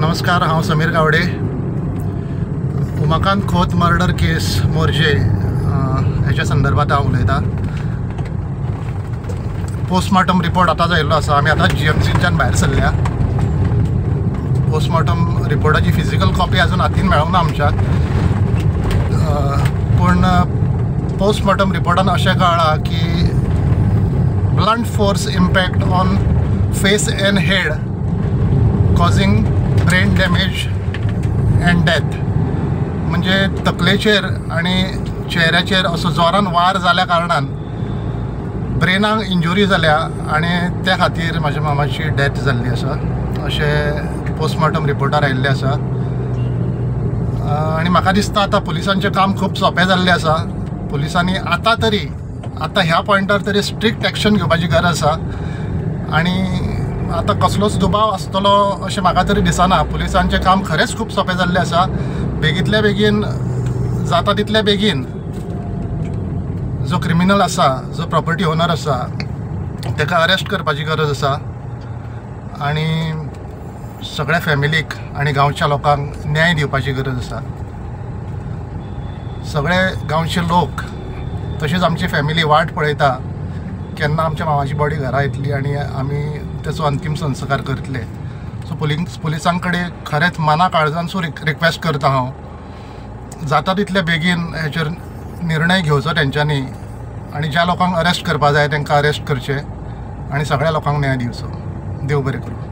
नमस्कार, हांव समीर गावडे. उमाकांत खोत मर्डर केस मोर्जे हेच्या संदर्भात हांव उलयतां. पोस्टमॉर्टम रिपोर्ट आतां जायल्लो आसा. आमी आतां GMCच्यान भायर सरल्या. पोस्टमॉर्टम रिपोर्टाची फिजिकल कॉपी आजून हातीन मेळोंक ना आमच्या, पूण पोस्टमॉर्टम रिपोर्टान अशें कळ्ळां की blunt force impact on face end head causing brain damage end death. म्हणजे तकलेचेर आणि चेहऱ्याचेर असो जोरान वार जाल्या कारणान ब्रेनाक इंजुरी जाल्या आनी त्या खातीर म्हाज्या मामाची डेथ जाल्ली आसा अशें पोस्टमॉर्टम रिपोर्टार आयिल्लें आसा. आनी म्हाका दिसता आतां पुलिसांचें काम खूब सोंपें जाल्लें आसा. पुलिसांनी आतां ह्या पॉयंटार तरी स्ट्रिक्ट एक्शन घेवपाची गरज आसा आनी आतां कसलोच दुबाव आसतलो अशें म्हाका तरी दिसना. पुलिसांचें काम खरेंच खूब सोंपें जाल्लें आसा. बेगींतल्या बेगीन जाता तितले बेगीन जो क्रिमिनल आसा, जो प्रॉपर्टी ओनर आसा, ताका अरेस्ट करपाची गरज आसा आनी सगळ्या फॅमिलीक आनी गांवच्या लोकांक न्याय दिवपाची गरज आसा. सगळे गांवचे लोक तशेंच आमची फॅमिली वाट पळयता केन्ना आमच्या मामाची बॉडी घरा येतली आनी आमी तेचो अंतीम संस्कार करतले. सो पुलिसां कडेन खरेंच मना काळजांसून रिक्वेस्ट करता हांव, जाता तितले बेगीन हेचेर निर्णय घेवचो तेंच्यांनी आनी ज्या लोकांक अरेस्ट करपा जाय तांकां अरेस्ट करचें आनी सगळ्या लोकांक न्याय दिवचो. देव बरें करूं.